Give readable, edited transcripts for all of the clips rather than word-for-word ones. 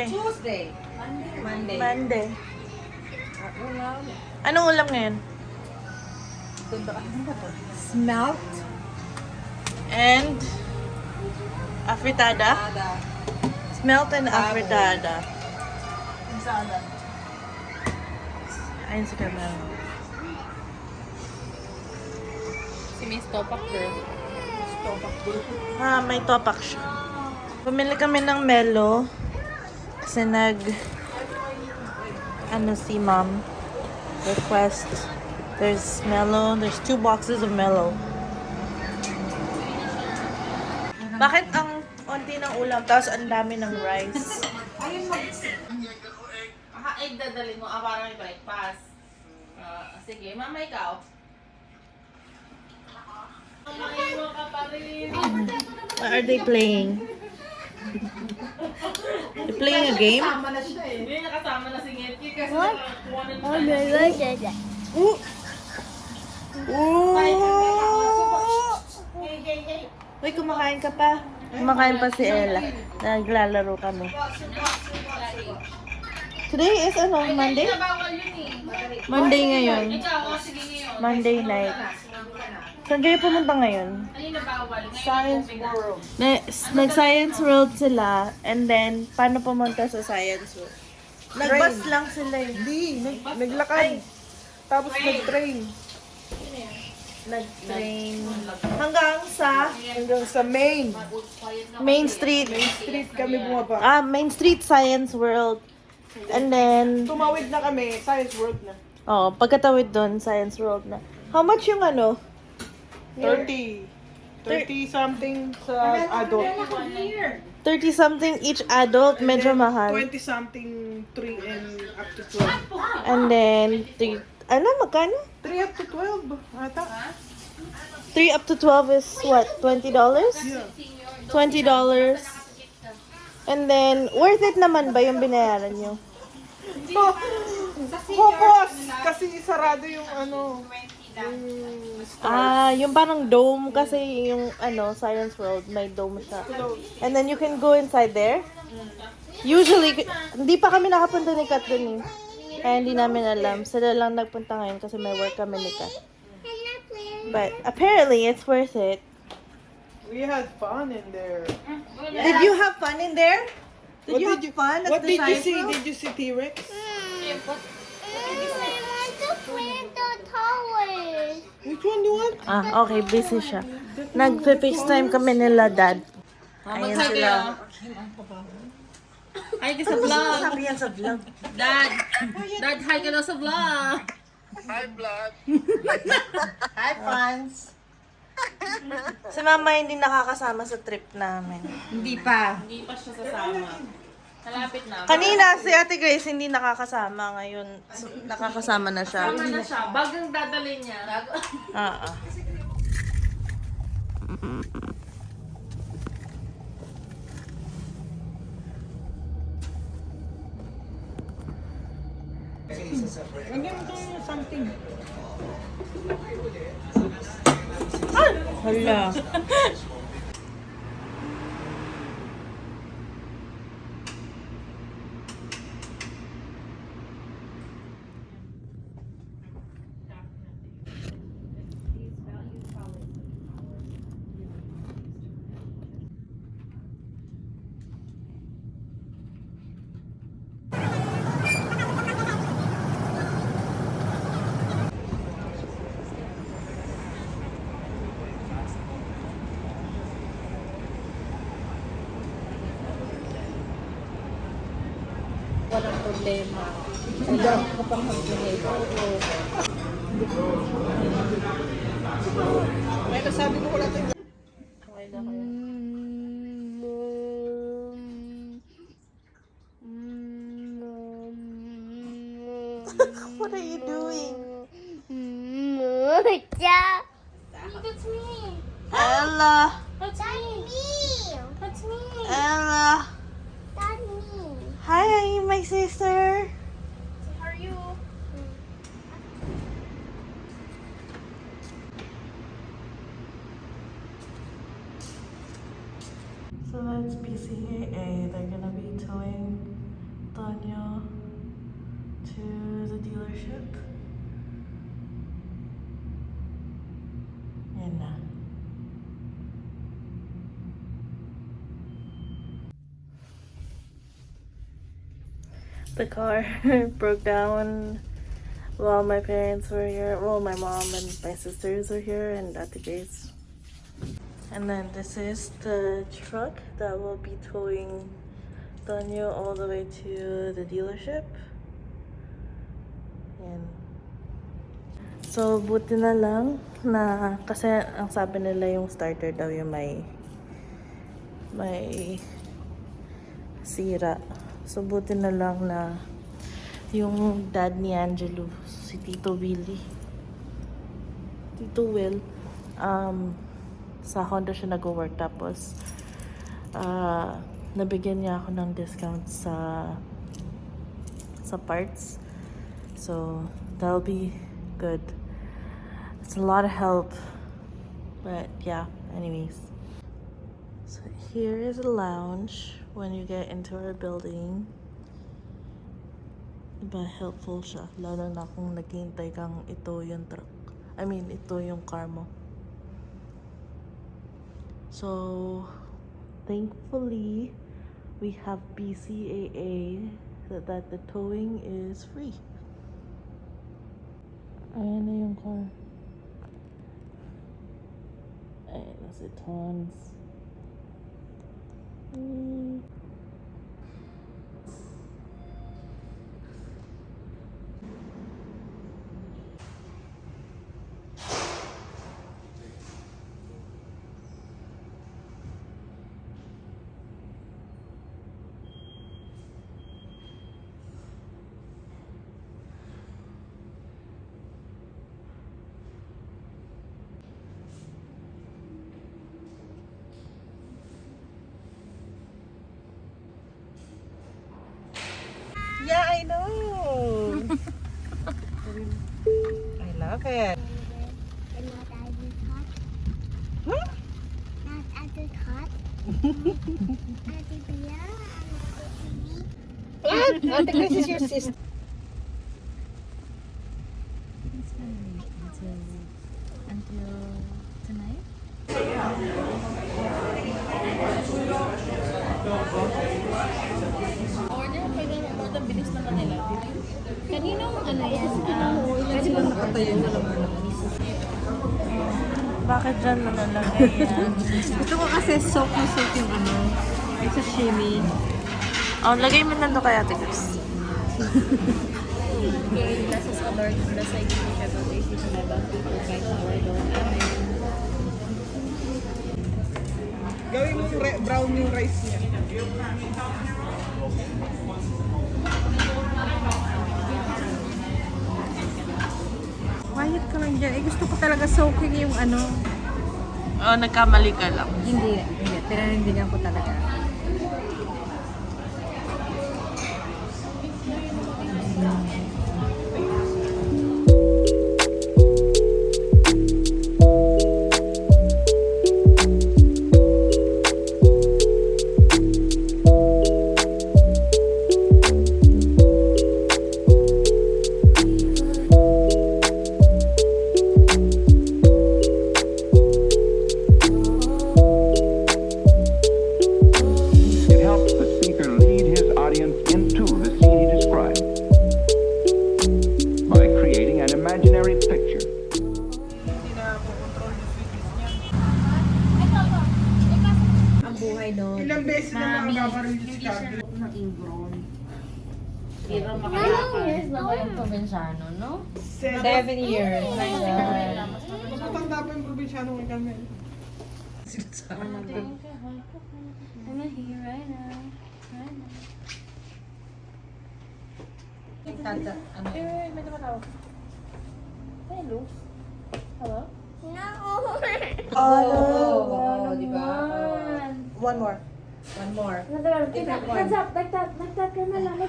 Tuesday. Tuesday. Monday. Monday. Ulam. Anong ulam ngayon? Smelt. And afritada. Ada. Smelt and afritada. Insada. Ayun si Carmel. Si Miss Topak girl. Topak girl. Ah, may topak siya. Pumili kami ng Melo. Kasi si mom request. There's Melo. There's 2 boxes of Melo. Bakit ang onti ng ulam tapos ang dami ng rice? Ayun mag... Egg dadalhin mo, parang may breakfast. Sige, mama ikaw. Maiwan ka pa rin. What are they playing? They're playing a game? Tama na siya eh. Hindi nakasama na si Ngetki kasi nakakuha na siya. Ooh! Ooh! Uy, kumakain ka pa. Kumakain pa si Ella. Naglalaro kami. Today is Monday? Bawal yun eh. Monday ngayon. Ikaw, sige ngayon. Monday night. Saan kayo pumunta ngayon? Alin na bawal? Science world. Nag-science world sila, and then, paano pumunta sa science world? Nag-bus lang sila eh. Hindi, naglakad. Tapos nag-train. Nag-train. Hanggang sa Hanggang sa main. Main Street. Street kami bumaba. Main Street Science World. And then, Tumawid na kami, science world na. pagkatawid doon, Science World na. How much yung 30. 30 something sa adult. 30 something each adult, medyo mahal. 20 something 3 and up to 12. And then, magkano? 3 up to 12 ata. 3 up to 12 is what? $20? Yeah. $20. And then, worth it naman ba yung binayaran nyo? Focus! Kasi sarado yung Yung parang dome kasi yung Science World, may dome siya. And then you can go inside there. Usually, hindi pa kami nakapunta ni Kat dun eh. Kaya hindi namin alam. Sila lang nagpunta ngayon kasi may work kami ni Kat. But apparently, it's worth it. we had fun in there. Did you have fun in there? Did you have fun at What the did you Science see? World? Did you see T-Rex? Which one do you want? Okay, busy siya. Nag-FaceTime kami nila, Dad. Ayan sila. Hi ka sa vlog. Sabi yan sa vlog. Dad, hi ka daw sa vlog. Hi, Franz. Si Mama hindi nakakasama sa trip namin. Hindi pa. Hindi pa siya sasama. Malapit na. Kanina, si Ate Grace hindi nakakasama. Ngayon, nakakasama na siya. Sama na siya. Bagang dadalhin niya. Ganyan ko yung something. Hala. Walang problema. Alam ko pang mag-behave. May nasabi ko wala tayo. What are you doing? That's me. Ella. That's me. That's me. Ella. That's me. Hi, my sister. How are you? So that's PCAA. They're gonna be towing Tonyo to the dealership. Yan na. The car broke down while my parents were here. Well, my mom and my sisters are here, and Ate Grace. And then this is the truck that will be towing Tonyo all the way to the dealership. Yan. So, buti na lang na, kasi ang sabi nila yung starter daw yung may sira. So, buti na lang na yung dad ni Angelo, si Tito Will, sa Condo siya nag-work. Tapos, nabigyan niya ako ng discount sa parts. So, that'll be good. It's a lot of help. But, yeah, anyways. So, here is a lounge when you get into our building. Diba, helpful siya. Lalo na kung naghihintay kang ito yung truck. ito yung car mo. So, thankfully, we have BCAA that the towing is free. Ayan na yung car. Ayan na si Tons. Yeah, I know. I love it. And not as it hot. Huh? Not as it hot. As it beer. I think this is your sister. Until tonight? Order, pwede mo order, bilis naman nila. Kaninong ano yan? Pwede ba nakatayo na lang Bakit dyan mo nalagay yan? Gusto ko kasi soak na soak yung ano, yung sashimi. Oh, lagay mo na kay Ate Grace. Kaya nasa sa Lord, nasa hindi siya ba tayo sa labang people kahit sa Lord doon. Gawin mo brown yung rice niya. Quiet ka lang dyan. Gusto ko talaga soaking yung ano. Oh, nagkamali ka lang. Hindi. Pinanindigan ko talaga. It helps the speaker lead his audience into the scene he described by creating an imaginary picture. Ang buhay doon. Ilang beses na makakaroon Hindi siya naging grown. Pero makakakaroon na ba yung probinsyano, no? 7 years. Matanda pa yung probinsyano kay Carmen. I'm here right now. Ano? May tumatawag. Hello? Hello? No. Oh, di ba? One more. One more. Hands up, like that, like that,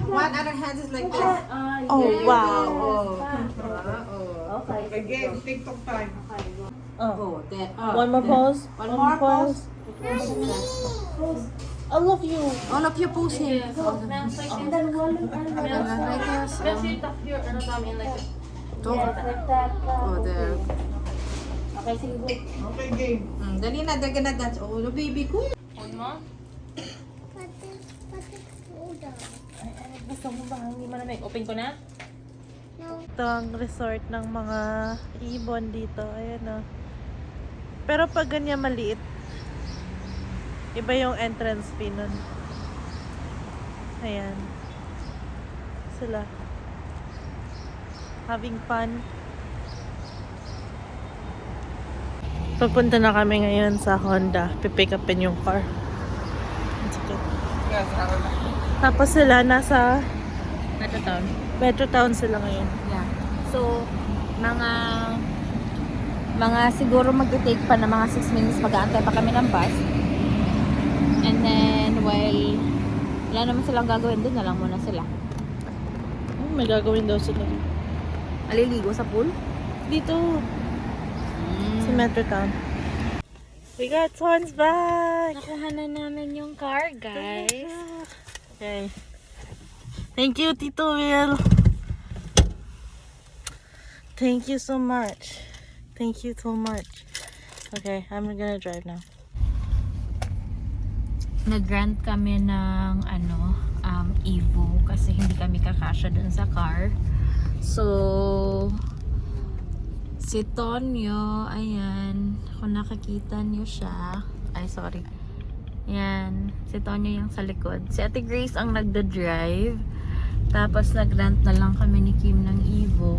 One other hand is like this. Oh, wow. Okay. Again, TikTok time. Oh. Then, One more pose. One more pose. All of you. All of you post him. Ma'am, so And then one Like us. Ma'am, so you tuck your ano Dami in like a... Oh, there. Okay, sige go. Dali na, dagan na dance. Oh, no, baby ko. Hold mo. Gusto mo ba? Hindi mo na may open ko na? Ito ang resort ng mga ibon dito. Ayan o. Pero pag ganyan maliit, iba yung entrance fee nun. Ayan. Sila. Having fun. Papunta na kami ngayon sa Honda. Pipick upin yung car. It's okay. Tapos sila nasa Metro Town. Metro Town sila ngayon. Yeah. So, mga siguro magte-take pa na mga 6 minutes mag-aantay pa kami ng bus. And then, while wala naman silang gagawin, doon na lang muna sila. May gagawin daw sila. Maliligo sa pool. Dito. Sa Metro Town. We got Swan's back! Nakuha na namin yung car, guys. Okay. Thank you, Tito Will. Thank you so much. Thank you so much. Okay, I'm gonna drive now. Nag-rent kami ng Evo kasi hindi kami kakasya dun sa car. So, si Tonyo, ayan, kung nakakita niyo siya, ay sorry. Yan, si Tonyo yung sa likod. Si Ate Grace ang nagda-drive. Tapos nag-rent na lang kami ni Kim ng Evo.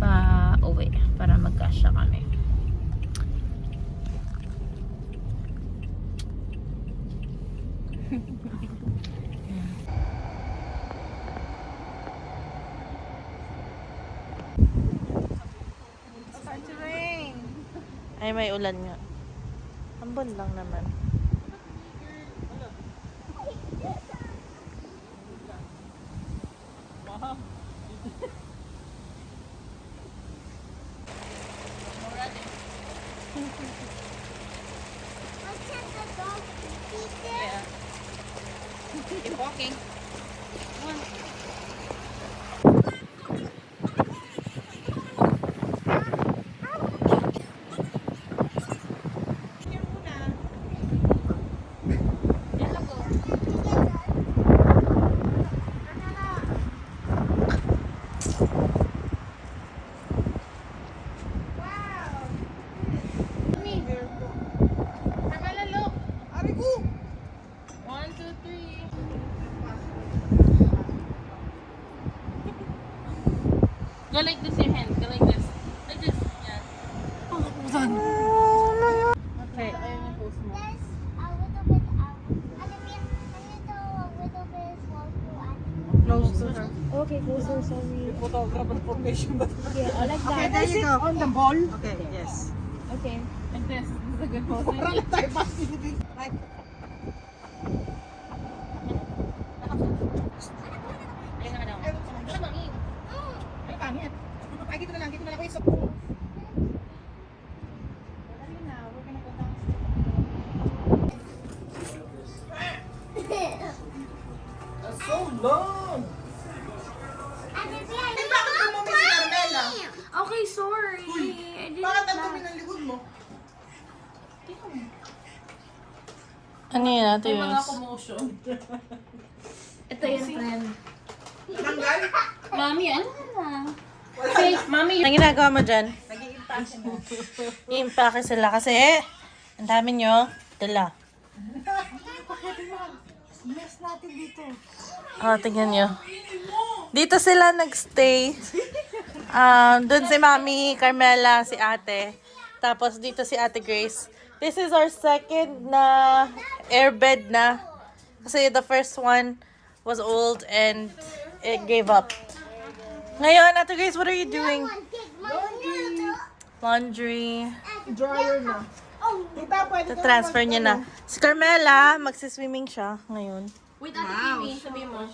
Pa-uwi, para magkasya kami. Ay, may ulan nga. Ambon lang naman. Keep walking. Go like this, your hand. Go like this. Like this. Yeah. Okay. Ayun yung post mo. There's a little bit alam mo, nandito a little bit small to add. Close to her. Okay, closer, sorry. Photographer formation ba? Yeah, I like Okay, that. there you go. On the ball. Okay, yes. Okay. Like this. This is a good pose. Para lang tayo pasipitin. Like, Ayun na daw. Ano ba? ay, pangit. Ay, dito na lang kayo. Dali na, we're gonna go downstairs. That's so long! Bakit tumumi si Carmela? Okay, sorry. I didn't Bakit ang dumi ng likod mo? Ano yun, Ate May mga Yus? commotion. Ito yung friend. Tanggal? Mami, ano na? Hey, mami. Anong ginagawa mo dyan? Nag-i-impake mo. I-impake sila kasi ang dami nyo dala. Mess natin dito. Tingnan nyo. Dito sila nagstay. Doon si Mami, Carmela, si Ate. Tapos dito si Ate Grace. This is our second na airbed na. Kasi the first one was old and it gave up. Ngayon, Ate Grace, what are you doing? Laundry. Dryer na. Tita, pwede ka Transfer niya na. Si Carmela, magsiswimming siya ngayon. With Ate Kimi, sabihin mo.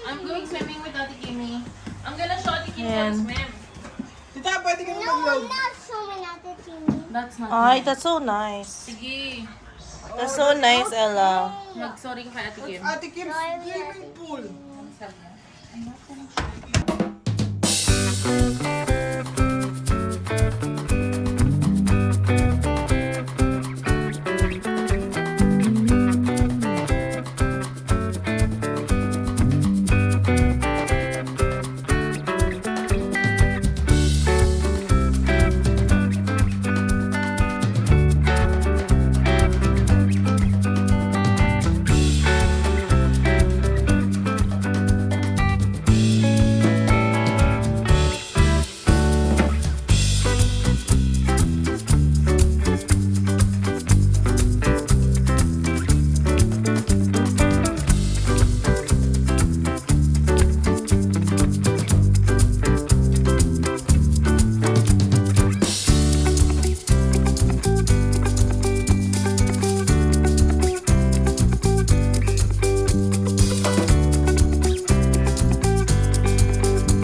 I'm going swimming with Ate Kimi. I'm gonna show Ate Kimi how to Ayan. swim. Tita, pwede ka No, mag-vlog. I'm not showing at the TV. That's not Ay, that's so nice. Sige. That's so nice, Ella. Mag-sorry ka kay Ate Kim. Ate Kim's swimming pool.